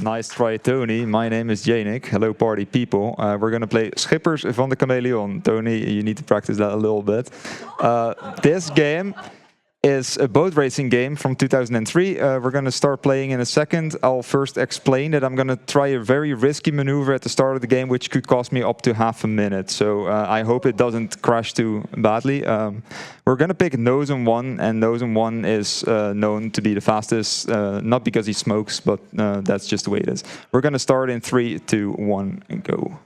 Nice try, Tony. My name is Jeynick. Hello, party people. We're going to play Schippers van de Kameleon. Tony, you need to practice that a little bit. This game is a boat racing game from 2003. We're going to start playing in a second. I'll first explain that I'm going to try a very risky maneuver at the start of the game, which could cost me up to half a minute. So I hope it doesn't crash too badly. We're going to pick Nose and One, and Nose and One is known to be the fastest, not because he smokes, but that's just the way it is. We're going to start in 3, 2, 1, and go.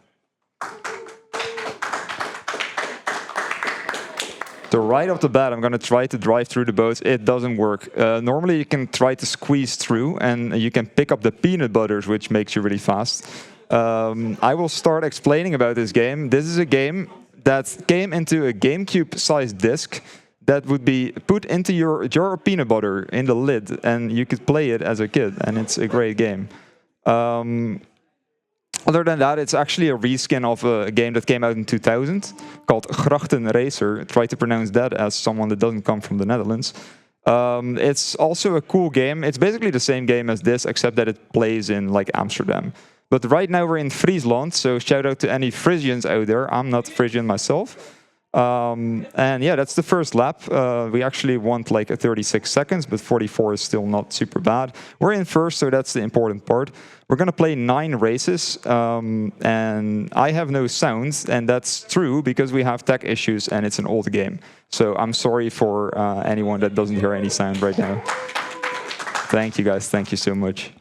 So right off the bat, I'm going to try to drive through the boats. It doesn't work. Normally, you can try to squeeze through, and you can pick up the peanut butters, which makes you really fast. I will start explaining about this game. This is a game that came into a GameCube-sized disc that would be put into your jar of peanut butter in the lid, and you could play it as a kid, and it's a great game. Other than that, it's actually a reskin of a game that came out in 2000 called Grachten Racer. Try to pronounce that as someone that doesn't come from the Netherlands. It's also a cool game. It's basically the same game as this, except that it plays in like Amsterdam. But right now we're in Friesland, so shout out to any Frisians out there. I'm not Frisian myself. And yeah, that's the first lap. We actually want like 36 seconds, but 44 is still not super bad. We're in first, so that's the important part. We're going to play 9 races, and I have no sound, and that's true because we have tech issues and it's an old game. So I'm sorry for anyone that doesn't hear any sound right now. Thank you guys, thank you so much.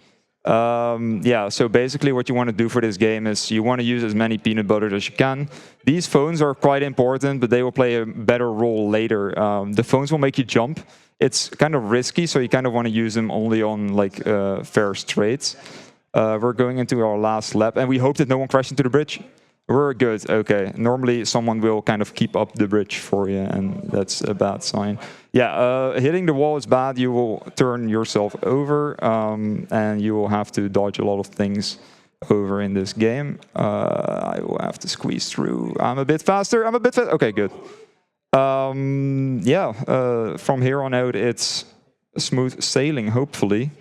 Yeah, so basically what you want to do for this game is you want to use as many peanut butters as you can. These phones are quite important, but they will play a better role later. The phones will make you jump. It's kind of risky, so you kind of want to use them only on like fair straights. We're going into our last lap, and we hope that no one crashes into the bridge. We're good, okay. Normally someone will kind of keep up the bridge for you, and that's a bad sign. Yeah, hitting the wall is bad. You will turn yourself over, and you will have to dodge a lot of things over in this game. I will have to squeeze through. I'm a bit faster, I'm a bit faster. Okay, good. Yeah, from here on out, it's smooth sailing, hopefully.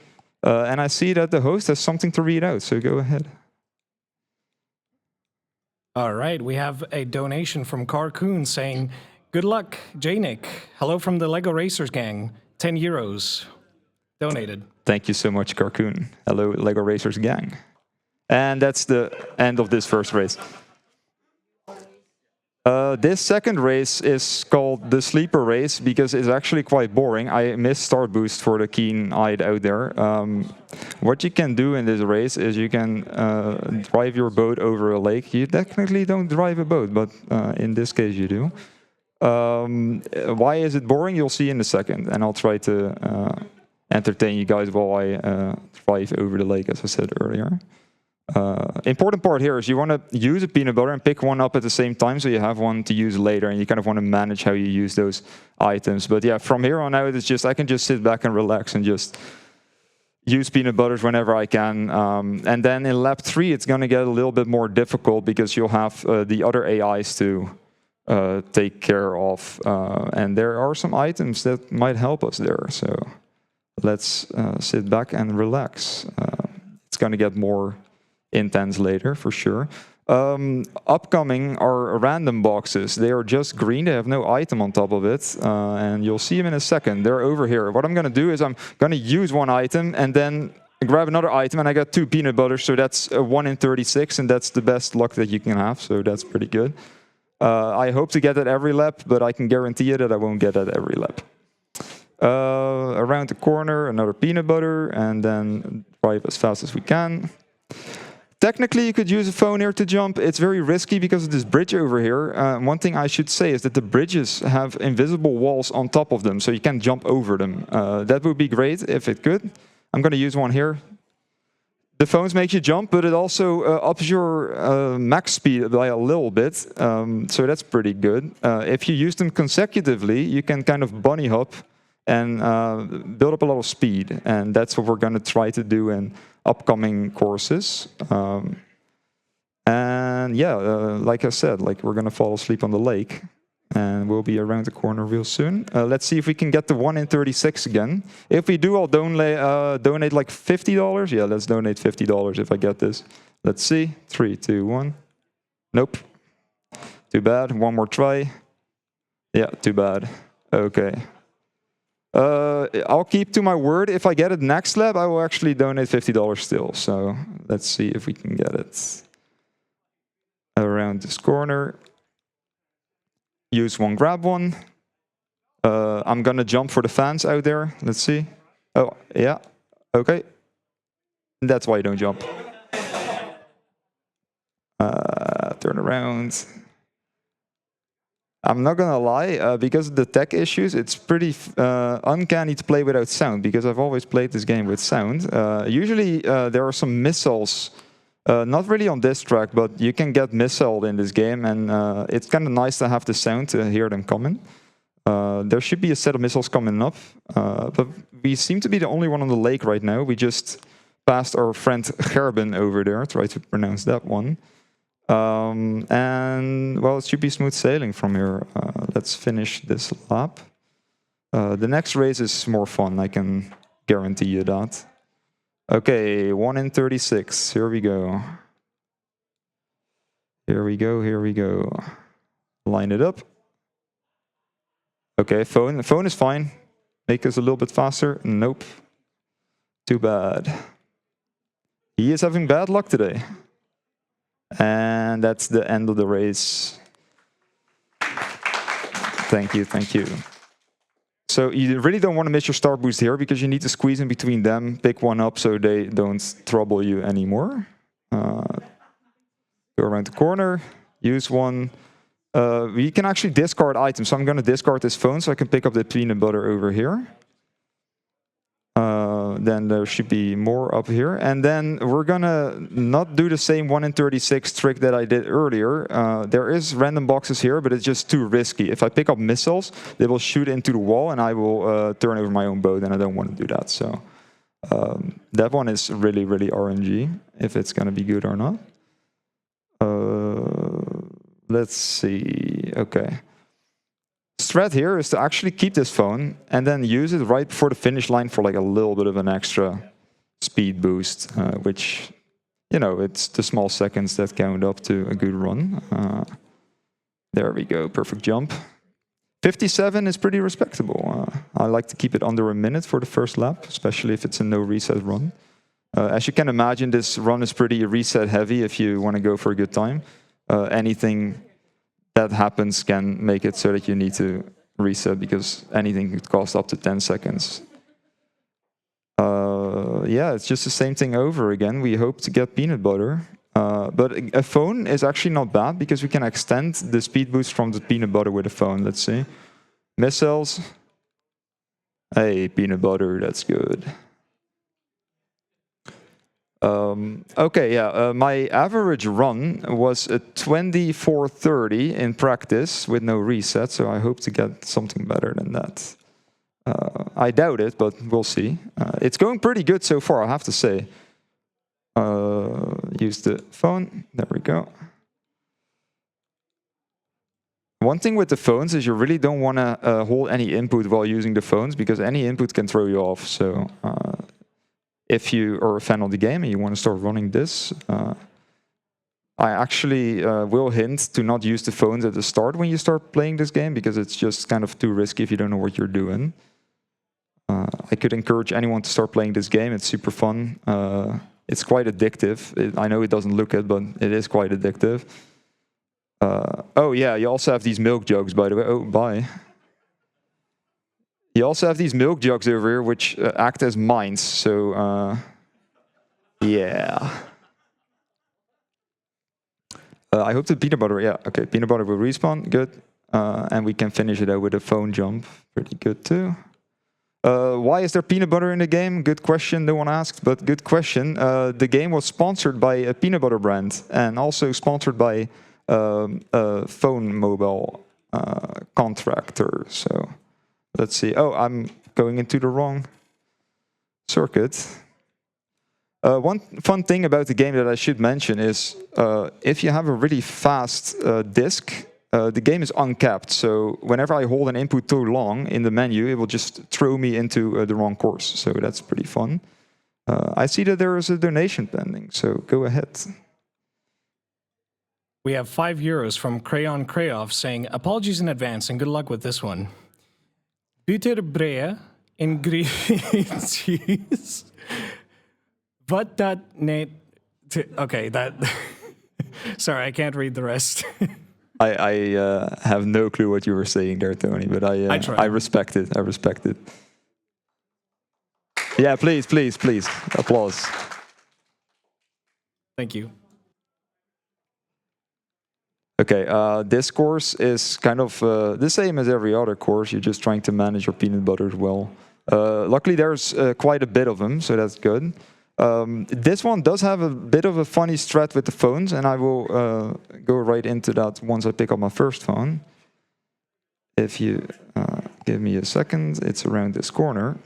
And I see that the host has something to read out, so go ahead. All right, we have a donation from Carcoon saying, "Good luck, Jeynick. Hello from the Lego Racers gang. 10 euros donated." Thank you so much, Carcoon. Hello, Lego Racers gang. And that's the end of this first race. This second race is called the Sleeper Race because it's actually quite boring. I miss Start Boost for the keen-eyed out there. What you can do in this race is you can drive your boat over a lake. You technically don't drive a boat, but in this case you do. Why is it boring? You'll see in a second, and I'll try to entertain you guys while I drive over the lake, as I said earlier. Important part here is you want to use a peanut butter and pick one up at the same time, so you have one to use later, and you kind of want to manage how you use those items. But yeah, from here on out, it's just I can just sit back and relax and just use peanut butters whenever I can. And then in lap 3, it's going to get a little bit more difficult because you'll have the other AIs to take care of, and there are some items that might help us there. So let's sit back and relax. It's going to get more intense later, for sure. Upcoming are random boxes. They are just green, they have no item on top of it, and you'll see them in a second. They're over here. What I'm going to do is I'm going to use one item and then grab another item, and I got 2 peanut butters, so that's 1 in 36, and that's the best luck that you can have, so that's pretty good. I hope to get that every lap, but I can guarantee you that I won't get that every lap. Around the corner, another peanut butter, and then drive as fast as we can. Technically, you could use a phone here to jump. It's very risky because of this bridge over here. One thing I should say is that the bridges have invisible walls on top of them, so you can jump over them. That would be great if it could. I'm going to use one here. The phones make you jump, but it also ups your max speed by a little bit, so that's pretty good. If you use them consecutively, you can kind of bunny hop and build up a lot of speed, and that's what we're going to try to do in upcoming courses. And yeah, like I said, like we're going to fall asleep on the lake. and we'll be around the corner real soon. Let's see if we can get the 1 in 36 again. If we do, I'll donate like $50. Yeah, let's donate $50 if I get this. Let's see. 3, 2, 1. Nope. Too bad. One more try. Yeah, too bad. Okay. I'll keep to my word. If I get it next lap, I will actually donate $50 still. So let's see if we can get it around this corner. Use one, grab one. I'm gonna jump for the fans out there. Let's see. Oh, yeah. Okay. That's why you don't jump. Turn around. I'm not gonna lie, because of the tech issues, it's pretty uncanny to play without sound, because I've always played this game with sound. Usually there are some missiles, not really on this track, but you can get missiled in this game, and it's kind of nice to have the sound to hear them coming. There should be a set of missiles coming up, but we seem to be the only one on the lake right now. We just passed our friend Gerben over there, try to pronounce that one. And, well, it should be smooth sailing from here. Let's finish this lap. The next race is more fun, I can guarantee you that. Okay, 1 in 36, here we go. Here we go, here we go. Line it up. Okay, phone is fine. Make us a little bit faster. Nope. Too bad. He is having bad luck today. And that's the end of the race. Thank you, thank you. So you really don't want to miss your star boost here, because you need to squeeze in between them, pick one up so they don't trouble you anymore. Go around the corner, use one. We can actually discard items, so I'm going to discard this phone so I can pick up the peanut butter over here. Then there should be more up here. And then we're gonna not do the same 1 in 36 trick that I did earlier. There is random boxes here, but it's just too risky. If I pick up missiles, they will shoot into the wall, and I will turn over my own boat, and I don't want to do that. So that one is really, really RNG, if it's gonna be good or not. Let's see. Okay. Strat here is to actually keep this phone and then use it right before the finish line for like a little bit of an extra speed boost, which, you know, it's the small seconds that count up to a good run. There we go, perfect jump. 57 is pretty respectable. I like to keep it under a minute for the first lap, especially if it's a no reset run. As you can imagine, this run is pretty reset heavy if you want to go for a good time. Anything that happens can make it so that you need to reset, because anything could cost up to 10 seconds. Yeah, it's just the same thing over again. We hope to get peanut butter. But a phone is actually not bad, because we can extend the speed boost from the peanut butter with a phone. Let's see. Missiles. Hey, peanut butter, that's good. Okay, yeah, my average run was a 24:30 in practice with no reset, so I hope to get something better than that. I doubt it, but we'll see. It's going pretty good so far, I have to say. Use the phone, there we go. One thing with the phones is you really don't want to hold any input while using the phones, because any input can throw you off, so... if you are a fan of the game and you want to start running this, I actually will hint to not use the phones at the start when you start playing this game, because it's just kind of too risky if you don't know what you're doing. I could encourage anyone to start playing this game. It's super fun. It's quite addictive. I know it doesn't look it, but it is quite addictive. Oh yeah, you also have these milk jugs, by the way. Oh, bye. You also have these milk jugs over here, which act as mines, so yeah. I hope the peanut butter, yeah, okay, peanut butter will respawn, good. And we can finish it out with a phone jump, pretty good too. Why is there peanut butter in the game? Good question, no one asked, but good question. The game was sponsored by a peanut butter brand, and also sponsored by a phone mobile contractor, so... Let's see. Oh, I'm going into the wrong circuit. One fun thing about the game that I should mention is if you have a really fast disk, the game is uncapped. So whenever I hold an input too long in the menu, it will just throw me into the wrong course. So that's pretty fun. I see that there is a donation pending, so go ahead. We have €5 from Crayon Crayov saying, apologies in advance and good luck with this one. Butterbrei ingredients. Wat dat net... Okay, that... Sorry, I can't read the rest. I have no clue what you were saying there, Tony, but I respect it. I respect it. Yeah, please, please, please. Applause. Thank you. Okay, this course is kind of the same as every other course. You're just trying to manage your peanut butter well. Luckily, there's quite a bit of them, so that's good. This one does have a bit of a funny strat with the phones, and I will go right into that once I pick up my first phone. If you give me a second, it's around this corner.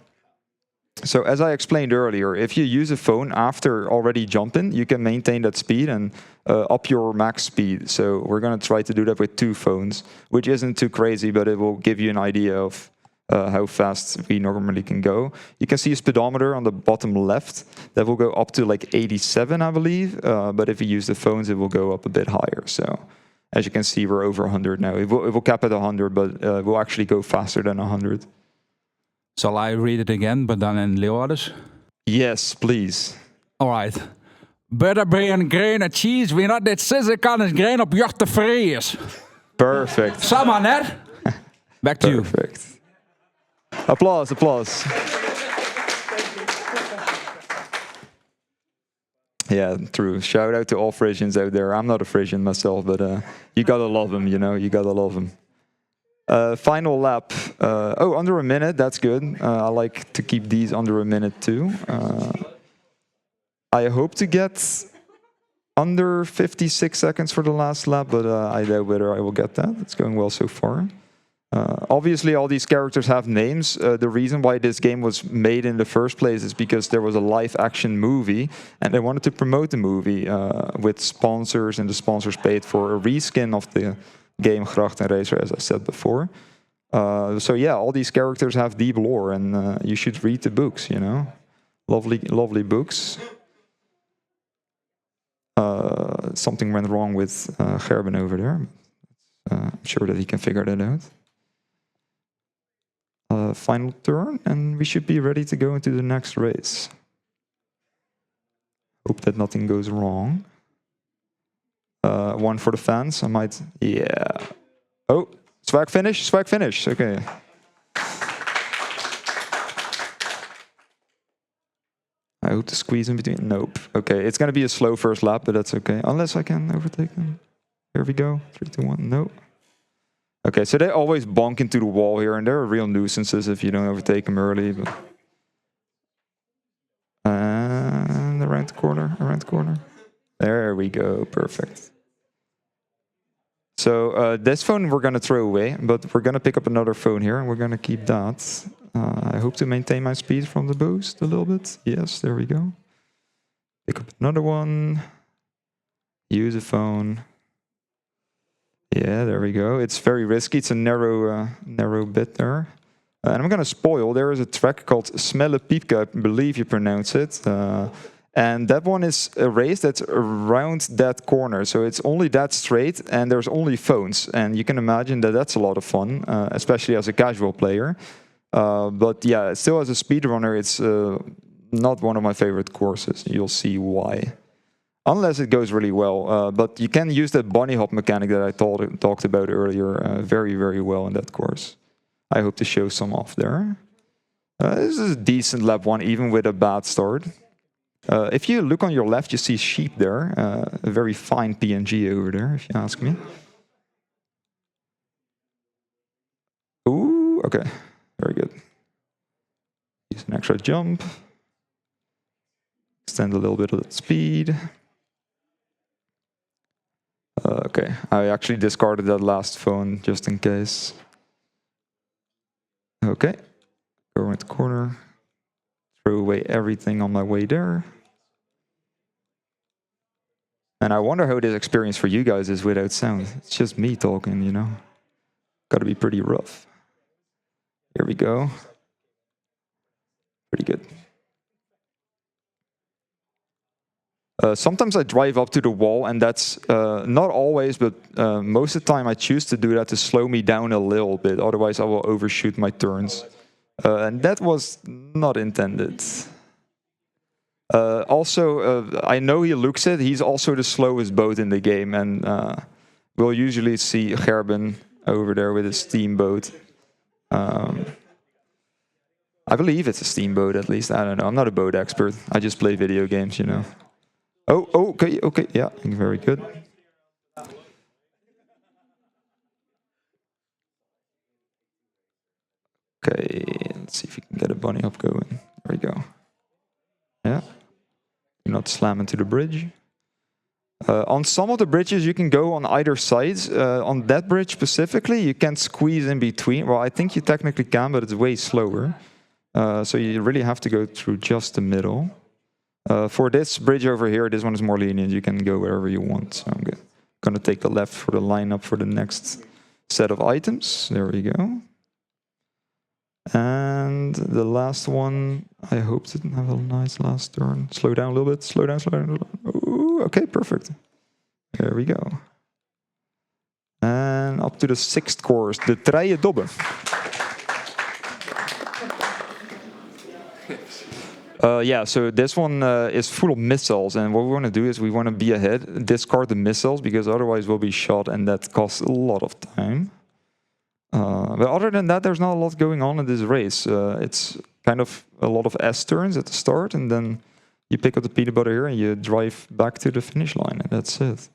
So as I explained earlier, if you use a phone after already jumping, you can maintain that speed and up your max speed. So we're going to try to do that with 2 phones, which isn't too crazy, but it will give you an idea of how fast we normally can go. You can see a speedometer on the bottom left that will go up to like 87, I believe. But if you use the phones, it will go up a bit higher. So as you can see, we're over 100 now. It will cap at 100, but it will actually go faster than 100. Shall I read it again, but then in Leeuwarders? Yes, please. All right. Butterbrei en grain of cheese, wie not dit scissor kan is grain op jacht te vrees. Perfect. Sama net. Back to you. Perfect. Applause, applause. Yeah, true. Shout out to all Frisians out there. I'm not a Frisian myself, but you gotta love them, you know, you gotta love them. Final lap. Oh, under a minute, that's good. I like to keep these under a minute too. I hope to get under 56 seconds for the last lap, but I doubt whether I will get that. It's going well so far. Obviously, all these characters have names. The reason why this game was made in the first place is because there was a live-action movie, and they wanted to promote the movie with sponsors, and the sponsors paid for a reskin of the game Grachten Racer, as I said before. So yeah, all these characters have deep lore, and you should read the books, you know. Lovely, lovely books. Something went wrong with Gerben over there. I'm sure that he can figure that out. Final turn, and we should be ready to go into the next race. Hope that nothing goes wrong. One for the fans, I might, yeah. Oh, swag finish, okay. I hope to squeeze in between, nope. Okay, it's gonna be a slow first lap, but that's okay. Unless I can overtake them. Here we go, 3, 2, 1, no. Okay, so they always bonk into the wall here, and they're real nuisances if you don't overtake them early. But... And around the corner, There we go, perfect. So this phone we're gonna throw away, but we're gonna pick up another phone here, and we're gonna keep that. I hope to maintain my speed from the boost a little bit. Yes, there we go. Pick up another one. Use a phone. Yeah, there we go. It's very risky. It's a narrow bit there. And I'm gonna spoil. There is a track called Smelle Piepke, I believe you pronounce it. And that one is a race that's around that corner. So it's only that straight, and there's only phones. And you can imagine that that's a lot of fun, especially as a casual player. But yeah, still as a speedrunner, it's not one of my favorite courses. You'll see why. Unless it goes really well. But you can use that bunny hop mechanic that I talked about earlier very, very well in that course. I hope to show some off there. This is a decent lap 1, even with a bad start. If you look on your left, you see sheep there. A very fine PNG over there, if you ask me. Ooh, okay. Very good. Use an extra jump. Extend a little bit of that speed. Okay, I actually discarded that last phone just in case. Okay, go around the corner. Throw away everything on my way there. And I wonder how this experience for you guys is without sound. It's just me talking, you know. Got to be pretty rough. Here we go. Pretty good. Sometimes I drive up to the wall, and that's not always, but most of the time I choose to do that to slow me down a little bit. Otherwise, I will overshoot my turns. And that was not intended. Also, I know he looks it. He's also the slowest boat in the game, and we'll usually see Gerben over there with a steamboat. I believe it's a steamboat, at least. I don't know. I'm not a boat expert. I just play video games, you know. Oh, okay, yeah, very good. Okay, let's see if we can get a bunny hop going. There we go. Yeah. Do not slam into the bridge. On some of the bridges, you can go on either sides. On that bridge specifically, you can't squeeze in between. Well, I think you technically can, but it's way slower. So you really have to go through just the middle. For this bridge over here, this one is more lenient. You can go wherever you want. So I'm going to take the left for the lineup for the next set of items. There we go. And the last one, I hope didn't have a nice last turn. Slow down a little bit. Slow down, slow down. Ooh, okay, perfect. There we go. And up to the 6th course, the Treie Dobbe. Yeah, so this one is full of missiles, and what we want to do is we want to be ahead, discard the missiles, because otherwise we'll be shot, and that costs a lot of time. But other than that, there's not a lot going on in this race. It's kind of a lot of S turns at the start, and then you pick up the peanut butter here, and you drive back to the finish line, and that's it.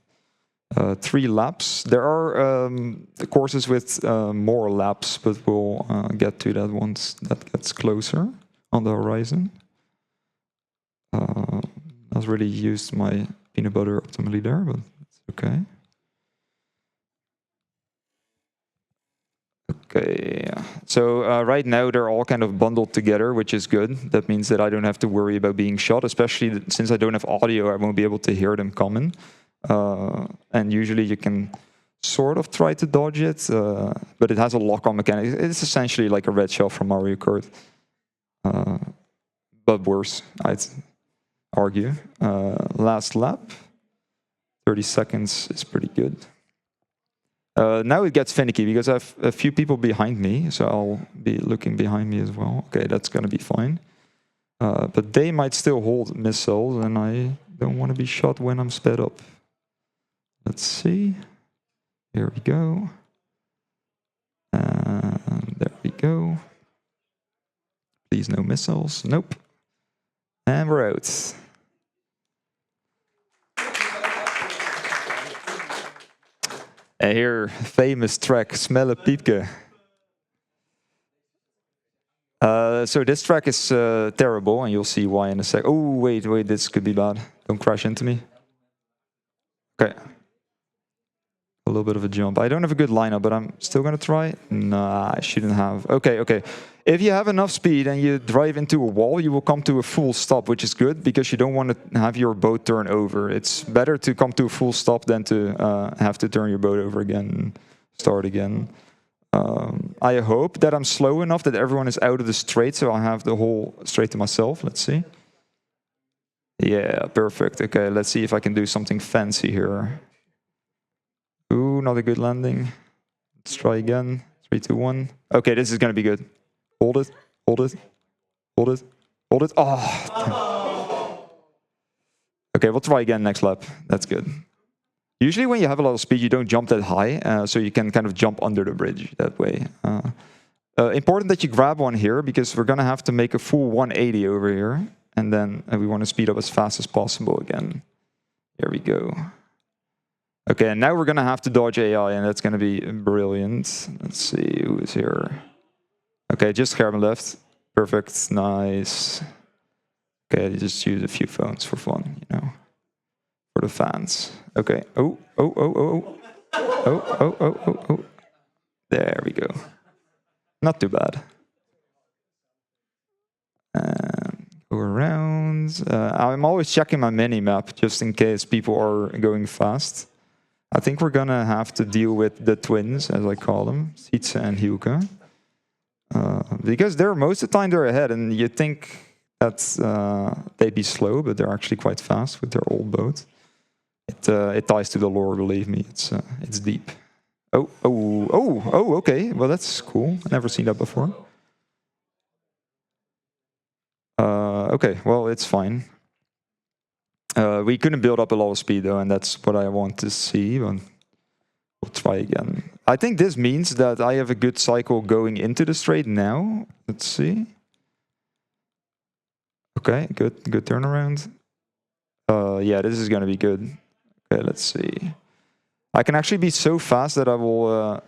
3 laps. There are courses with more laps, but we'll get to that once that gets closer on the horizon. I've really used my peanut butter optimally there, but it's okay. Okay, so right now they're all kind of bundled together, which is good. That means that I don't have to worry about being shot, especially since I don't have audio, I won't be able to hear them coming. And usually you can sort of try to dodge it, but it has a lock-on mechanic. It's essentially like a red shell from Mario Kart, but worse, I'd argue. Last lap, 30 seconds is pretty good. Now it gets finicky because I have a few people behind me, so I'll be looking behind me as well. Okay, that's going to be fine. But they might still hold missiles, and I don't want to be shot when I'm sped up. Let's see. Here we go. And there we go. Please no missiles. Nope. And we're out. And here, famous track, Smelle Piepke. So this track is terrible, and you'll see why in a sec. Oh, wait, this could be bad. Don't crash into me. Okay. A little bit of a jump. I don't have a good lineup, but I'm still going to try. Nah, I shouldn't have. Okay. If you have enough speed and you drive into a wall, you will come to a full stop, which is good, because you don't want to have your boat turn over. It's better to come to a full stop than to have to turn your boat over again and start again. I hope that I'm slow enough that everyone is out of the straight, so I have the whole straight to myself. Let's see. Yeah, perfect. Okay, let's see if I can do something fancy here. Ooh, not a good landing. Let's try again. 3, 2, 1. Okay, this is going to be good. Hold it, hold it, hold it, hold it. Oh. Okay, we'll try again next lap. That's good. Usually when you have a lot of speed, you don't jump that high, so you can kind of jump under the bridge that way. Important that you grab one here, because we're going to have to make a full 180 over here. And then we want to speed up as fast as possible again. Here we go. Okay, and now we're going to have to dodge AI, and that's going to be brilliant. Let's see who is here. Okay, just Gerben left. Perfect, nice. Okay, just use a few phones for fun, you know, for the fans. Okay, oh. There we go. Not too bad. And Go around. I'm always checking my mini-map just in case people are going fast. I think we're gonna have to deal with the twins, as I call them, Sietse and Hielke. Because most of the time they're ahead, and you think that they'd be slow, but they're actually quite fast with their old boat. It ties to the lore, believe me. It's deep. Oh, okay. Well, that's cool. I've never seen that before. Okay, well, it's fine. We couldn't build up a lot of speed, though, and that's what I want to see, but we'll try again. I think this means that I have a good cycle going into the straight now. Let's see. Okay, good turnaround. Yeah, this is going to be good. Okay, let's see. I can actually be so fast that I will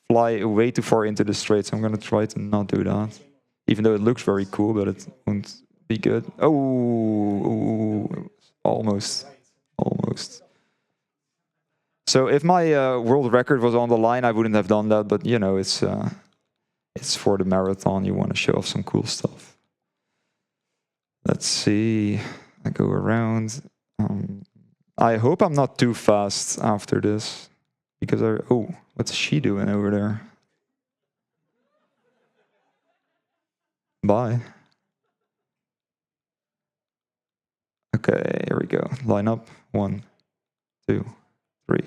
fly way too far into the straight, so I'm going to try to not do that. Even though it looks very cool, but it won't be good. Oh, almost. So if my world record was on the line, I wouldn't have done that, but you know, it's for the marathon. You want to show off some cool stuff. Let's see. I go around. I hope I'm not too fast after this, because oh, what's she doing over there? Bye. Okay, here we go. Line up. 1, 2, 3.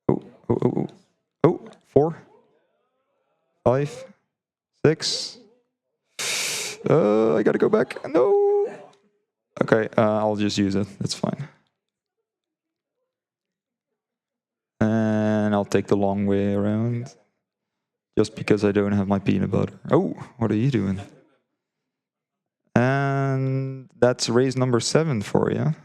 Oh, 4, 5, 6. I gotta go back. No. Okay, I'll just use it. That's fine. And I'll take the long way around, just because I don't have my peanut butter. Oh, what are you doing? And that's race number 7 for you.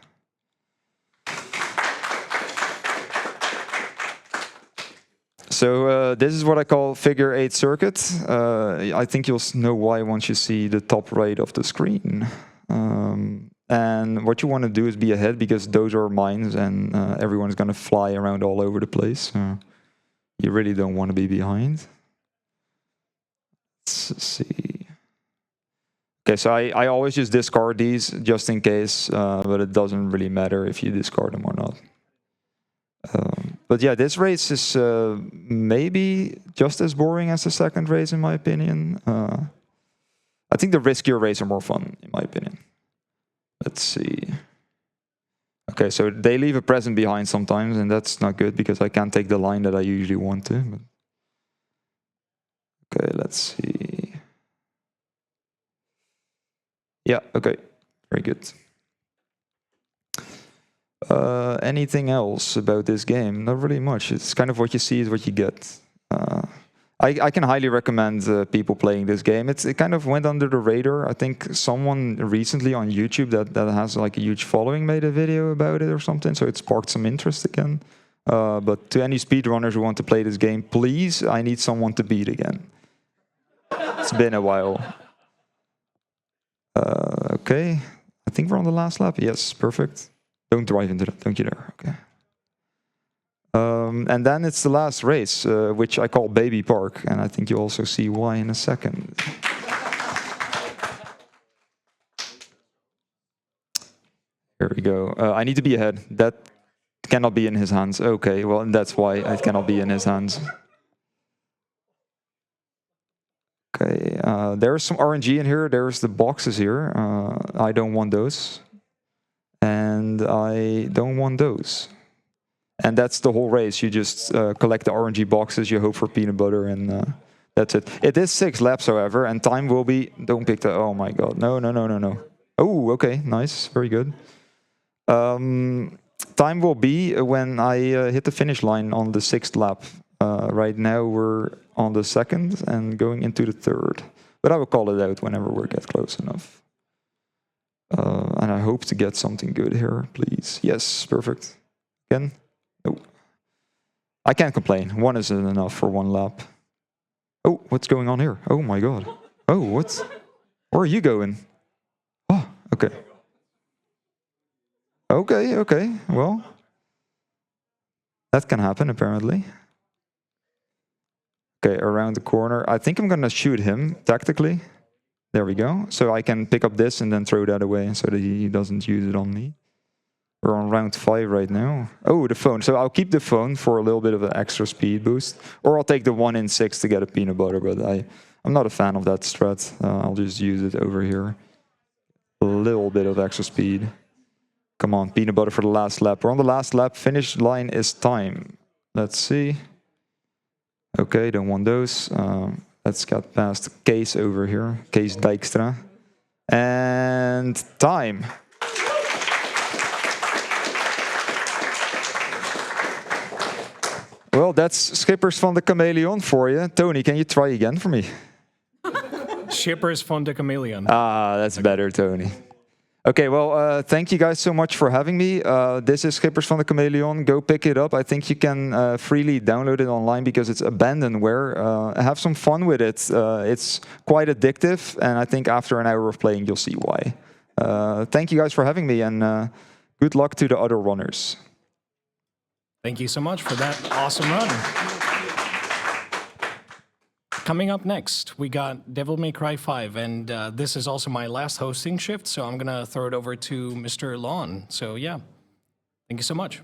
So this is what I call figure 8 circuit. I think you'll know why once you see the top right of the screen. And what you want to do is be ahead, because those are mines, and everyone's going to fly around all over the place. You really don't want to be behind. Let's see. Okay, so I always just discard these just in case, but it doesn't really matter if you discard them or not. But yeah, this race is maybe just as boring as the second race, in my opinion. I think the riskier races are more fun, in my opinion. Let's see. Okay, so they leave a present behind sometimes, and that's not good, because I can't take the line that I usually want to. But okay, let's see. Yeah, okay, very good. Anything else about this game? Not really much. It's kind of what you see is what you get. I can highly recommend people playing this game. It kind of went under the radar. I think someone recently on YouTube that has like a huge following made a video about it or something, so it sparked some interest again. But to any speedrunners who want to play this game, please, I need someone to beat again. It's been a while. Okay, I think we're on the last lap. Yes, perfect. Don't drive into that, don't you dare. Okay. And then it's the last race, which I call Baby Park, and I think you'll also see why in a second. Here we go. I need to be ahead. That cannot be in his hands. Okay, well, that's why it cannot be in his hands. Okay, there's some RNG in here. There's the boxes here. I don't want those. And I don't want those. And that's the whole race. You just collect the RNG boxes, you hope for peanut butter, and that's it. It is 6 laps, however, and time will be... Don't pick the... Oh my god. No. Oh, okay. Nice. Very good. Time will be when I hit the finish line on the 6th lap. Right now we're on the 2nd and going into the 3rd. But I will call it out whenever we get close enough. And I hope to get something good here, please. Yes, perfect. Again? No. I can't complain. 1 isn't enough for 1 lap. Oh, what's going on here? Oh my god. Oh, what's... Where are you going? Oh, okay. Okay. Well, that can happen, apparently. Okay, around the corner. I think I'm gonna shoot him, tactically. There we go. So I can pick up this and then throw that away so that he doesn't use it on me. We're on round 5 right now. Oh, the phone. So I'll keep the phone for a little bit of an extra speed boost. Or I'll take the 1 in 6 to get a peanut butter, but I'm not a fan of that strat. I'll just use it over here. A little bit of extra speed. Come on, peanut butter for the last lap. We're on the last lap. Finish line is time. Let's see. Okay, don't want those. Let's get past Kees over here. Kees Dijkstra. And time. Well, that's Schippers van de Kameleon for you. Tony, can you try again for me? Schippers van de Kameleon. Ah, that's better, Tony. Okay, well, thank you guys so much for having me. This is Schippers van de Kameleon. Go pick it up. I think you can freely download it online because it's abandonware. Have some fun with it. It's quite addictive, and I think after an hour of playing, you'll see why. Thank you guys for having me, and good luck to the other runners. Thank you so much for that awesome run. Coming up next, we got Devil May Cry 5, and this is also my last hosting shift, so I'm going to throw it over to Mr. Lawn. So yeah, thank you so much.